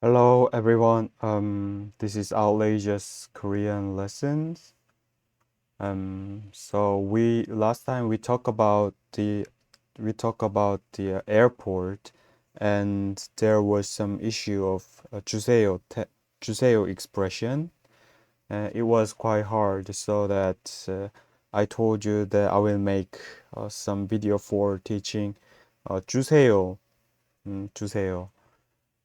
Hello everyone. This is our latest Korean lessons. So we last time we talked about the airport, and there was some issue of 주세요 expression. It was quite hard, so that I told you that I will make some video for teaching 주세요, 주세요.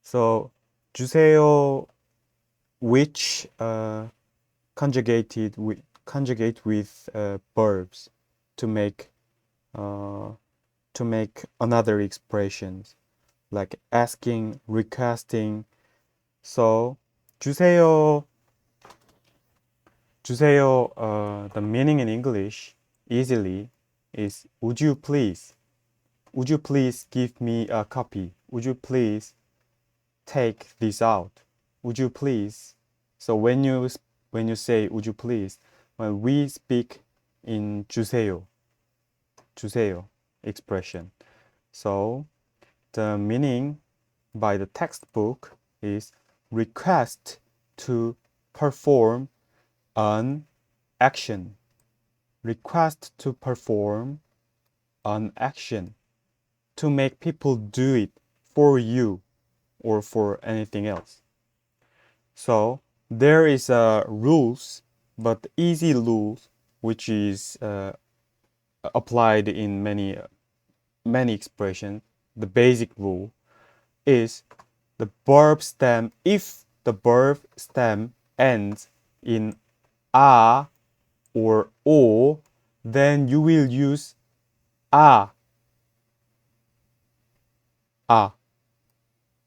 So 주세요, which conjugate with verbs to make uh, another expressions like asking, requesting. So 주세요, 주세요. The meaning in English easily is would you please? Would you please give me a copy? Would you please take this out? Would you please? So when you say would you please, when we speak in 주세요 expression. So the meaning by the textbook is request to perform an action. Request to perform an action to make people do it for you or for anything else. So there is a rules, but easy rules, which is applied in many expressions. The basic rule is the verb stem. If the verb stem ends in a or o, then you will use a. A.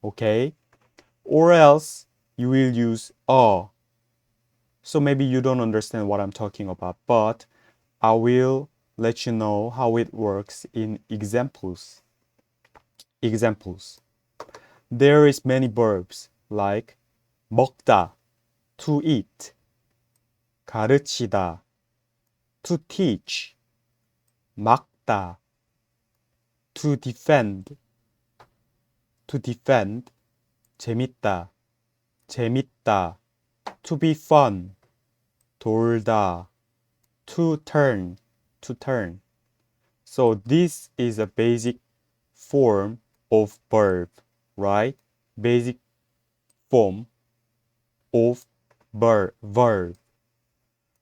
Okay? Or else you will use a. So maybe you don't understand what I'm talking about, but I will let you know how it works in examples. Examples. There is many verbs like 먹다, to eat, 가르치다, to teach, 막다, to defend, 재밌다, 재밌다, to be fun, 돌다, to turn. So this is a basic form of verb, right? Basic form of verb.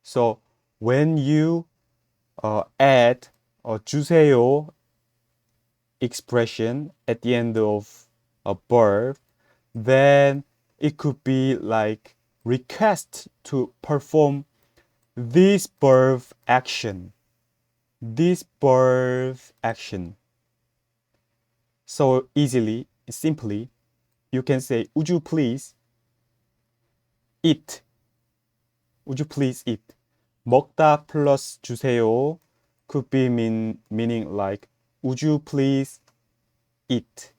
So when you add a 주세요 expression at the end of a verb, then it could be like request to perform this verb action. This verb action. So simply, you can say, would you please eat? Would you please eat? 먹다 plus 주세요 could be meaning like, would you please eat?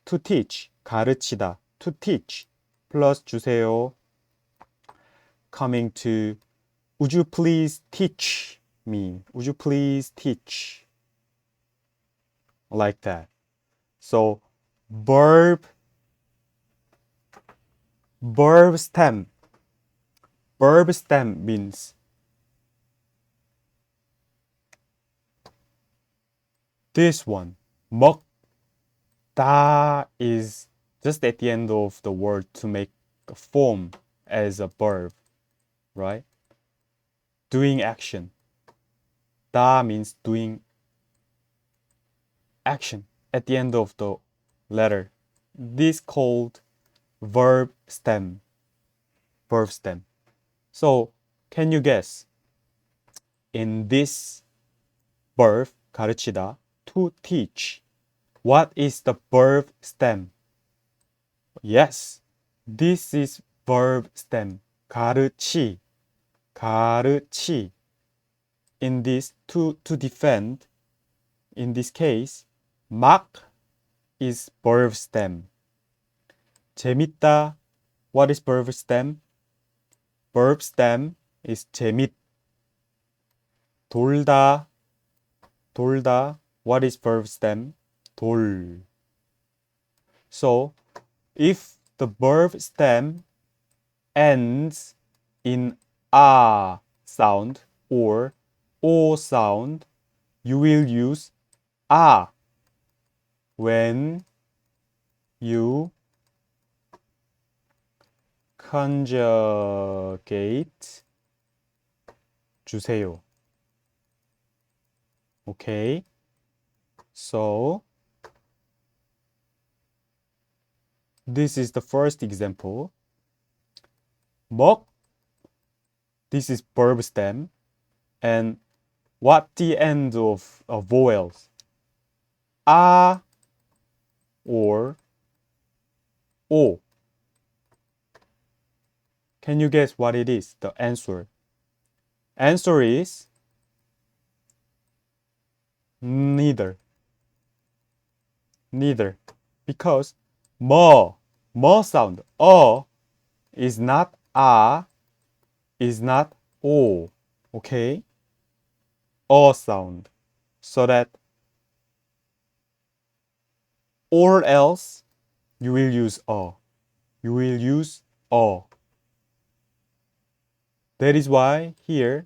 To teach, 가르치다, to teach plus 주세요 coming to, would you please teach me? Would you please teach? Like that. So verb stem means this one. 먹다 is just at the end of the word to make a form as a verb, right? Doing action. 다 means doing action at the end of the letter. This called verb stem. So can you guess? In this verb 가르치다, to teach, what is the verb stem? Yes, this is verb stem. 가르치. In this, to defend, in this case, 막 is verb stem. 재밌다, what is verb stem? Verb stem is 재밌. 돌다, what is verb stem? 돌. So if the verb stem ends in a sound or o sound, you will use a when you conjugate 주세요. Okay, so this is the first example. 먹, this is verb stem, and what the end of vowels? A or O. Can you guess what it is? The answer. Answer is neither. Neither. Because mo sound, is not a, is not o. Okay? Sound. So that or else you will use You will use That is why here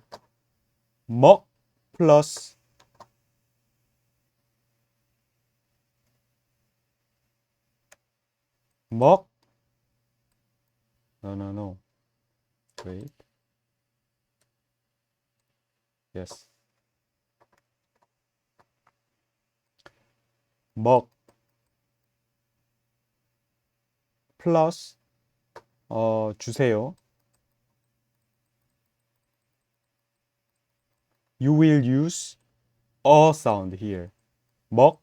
먹 plus 먹. No. Wait. Yes. 먹 plus 주세요. You will use sound here. 먹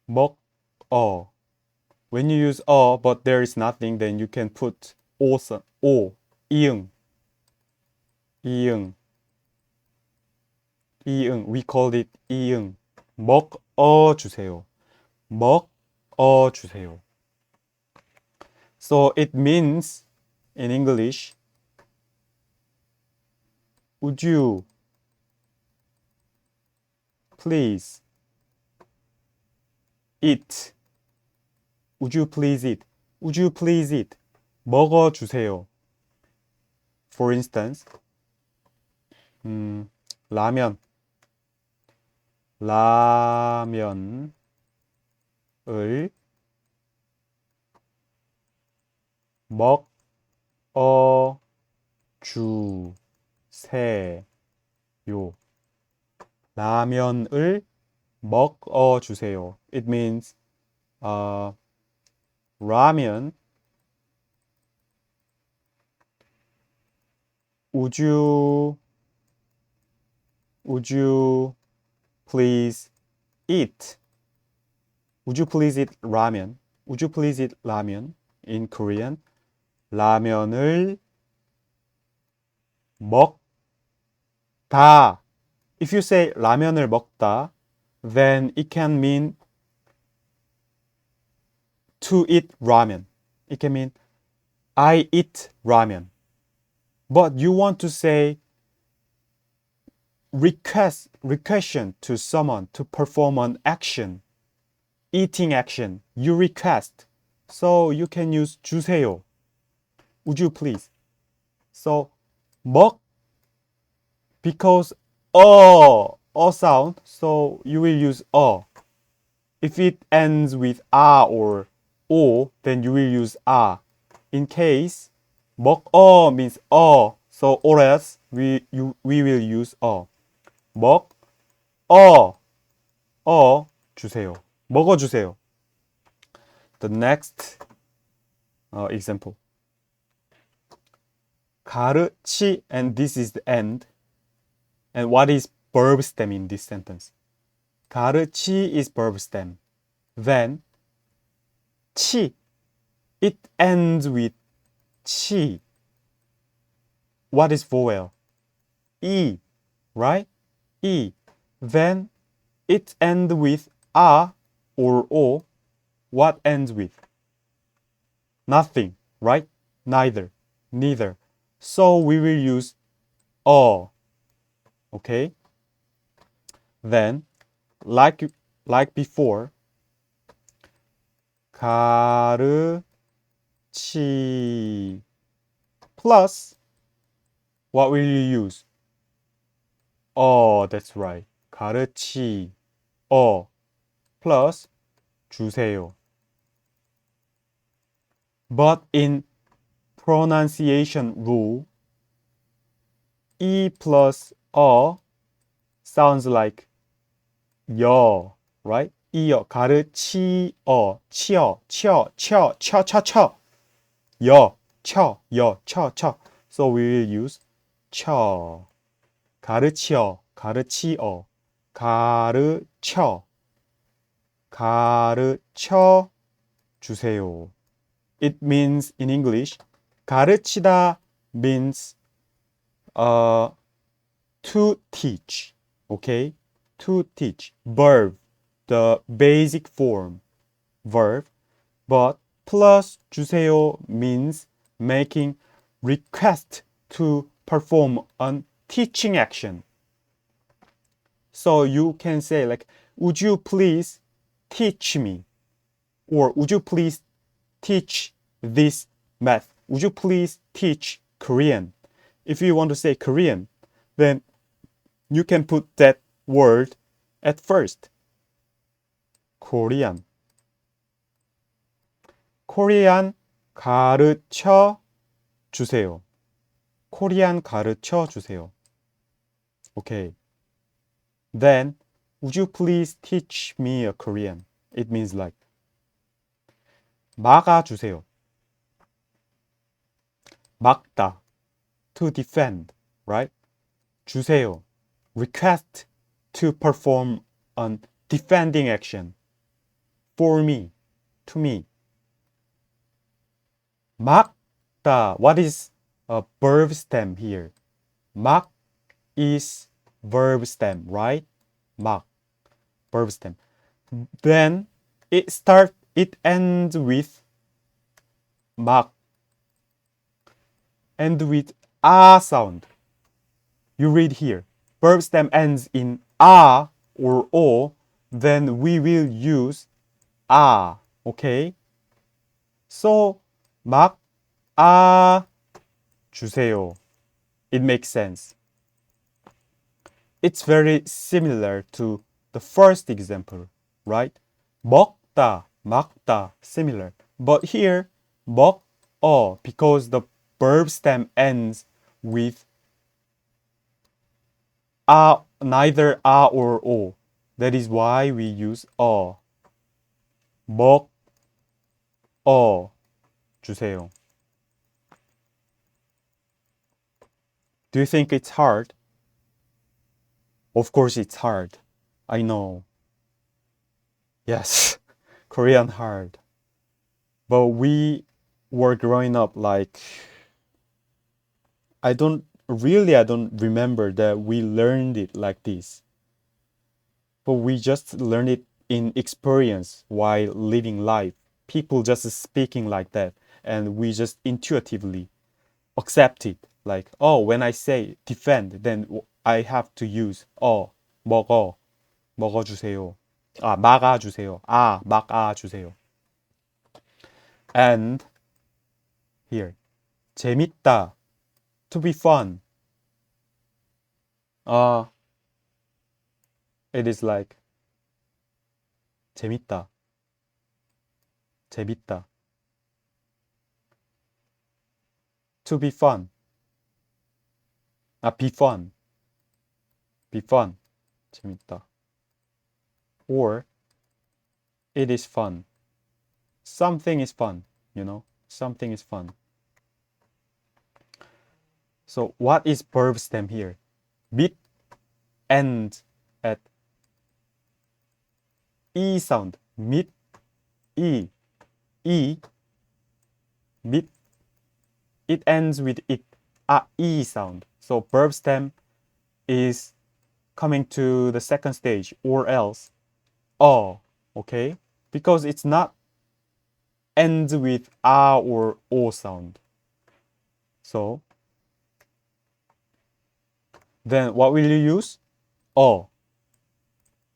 먹 When you use but there is nothing, then you can put 이응. We called it 이응. 먹 주세요. 먹 주세요. So it means in English, would you please eat? Would you please eat? Would you please eat? 먹어 주세요. For instance, 라면을 먹어 주세요. 라면을 먹어 주세요. It means ramen. Would you please eat? Would you please eat ramen? Would you please eat ramen? In Korean, 라면을 먹다. If you say 라면을 먹다, then it can mean to eat ramen. It can mean I eat ramen. But you want to say requestion to someone to perform an action, eating action. You request. So you can use 주세요. Would you please? So 먹, because sound, so you will use If it ends with a or o, then you will use a. In case 먹 means so or else we will use 먹 주세요. 먹어 주세요. The next example. 가르치, and this is the end. And what is verb stem in this sentence? 가르치 is verb stem. Then 치, it ends with 치. What is vowel? E, right? E. Then it ends with a or o. What ends with? Nothing, right? Neither. So we will use okay? Then, like before, 가르치 plus what will you use? That's right. 가르치 plus 주세요. But in pronunciation rule, E plus sounds like 여, right? 이여, 가르치어, 치어, 여, 쳐. So we will use 쳐. 가르치어, 가르쳐 주세요. It means in English, 가르치다 means to teach, okay? To teach. Verb, the basic form, verb. But plus 주세요 means making request to perform a teaching action. So you can say like, would you please teach me? Or would you please teach this math? Would you please teach Korean? If you want to say Korean, then you can put that word at first. Korean. Korean 가르쳐 주세요. Korean 가르쳐 주세요. Okay. Then, would you please teach me a Korean? It means like 막아 주세요. 막다, to defend, right? 주세요, request to perform a defending action. For me, to me. 막다, what is a verb stem here? 막 is verb stem, right? 막, verb stem. Then it ends with 막, end with a sound. You read here, verb stem ends in a or o, then we will use a, okay? So 막아 주세요. It makes sense. It's very similar to the first example, right? 먹다, 막다, similar. But here, 먹어, because the verb stem ends with a, neither a or o. That is why we use 먹어 주세요. Do you think it's hard? Of course it's hard. I know. Yes, Korean hard. But we were growing up like, I don't remember that we learned it like this. But we just learned it in experience while living life. People just speaking like that. And we just intuitively accept it. Like, when I say defend, then I have to use 먹어주세요. 막아주세요. 막아주세요. And here, 재밌다, to be fun. It is like 재밌다. To be fun. Be fun. 재밌다. Or it is fun. Something is fun, something is fun. So what is verb stem here? Bit ends at E sound. Mid E. Mid. It ends with it. E sound. So verb stem is coming to the second stage, or else okay? Because it's not ends with a or o sound. So then what will you use?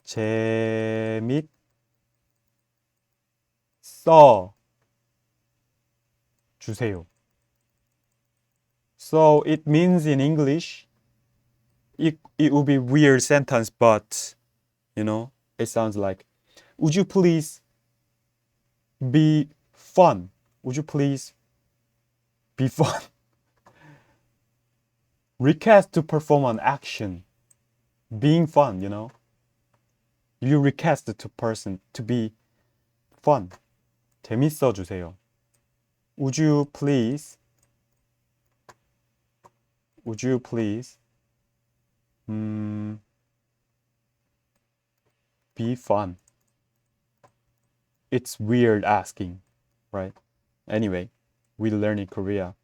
재밌어요. 써 주세요. So it means in English, it would be weird sentence, but it sounds like, would you please be fun? Would you please be fun? Request to perform an action. Being fun, You request to person to be fun. 재밌어 주세요. Would you please be fun? It's weird asking, right? Anyway, we learn in Korea.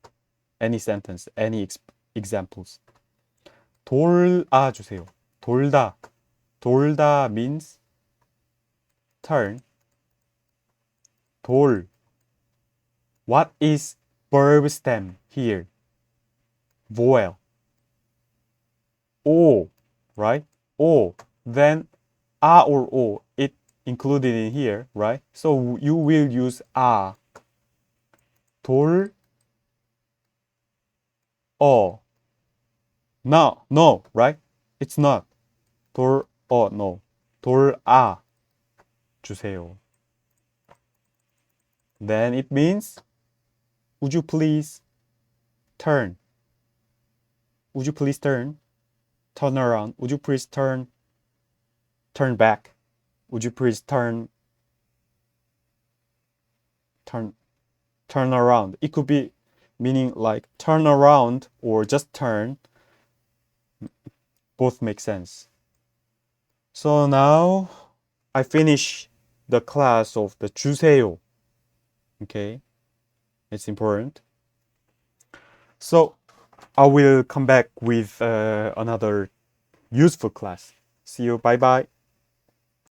Any sentence, any examples. 돌아 주세요. 돌다. 돌다 means turn. 돌. What is verb stem here? Vowel. O, right? O. Then a or o, it included in here, right? So you will use a. 돌. 어. No, right? It's not. 돌, no. 돌아 주세요. Then it means, would you please turn? Would you please turn? Turn around. Would you please turn back? Would you please turn around? It could be meaning like turn around or just turn. Both make sense. So now I finish the class of the 주세요. Okay, it's important. So I will come back with another useful class. See you. Bye bye.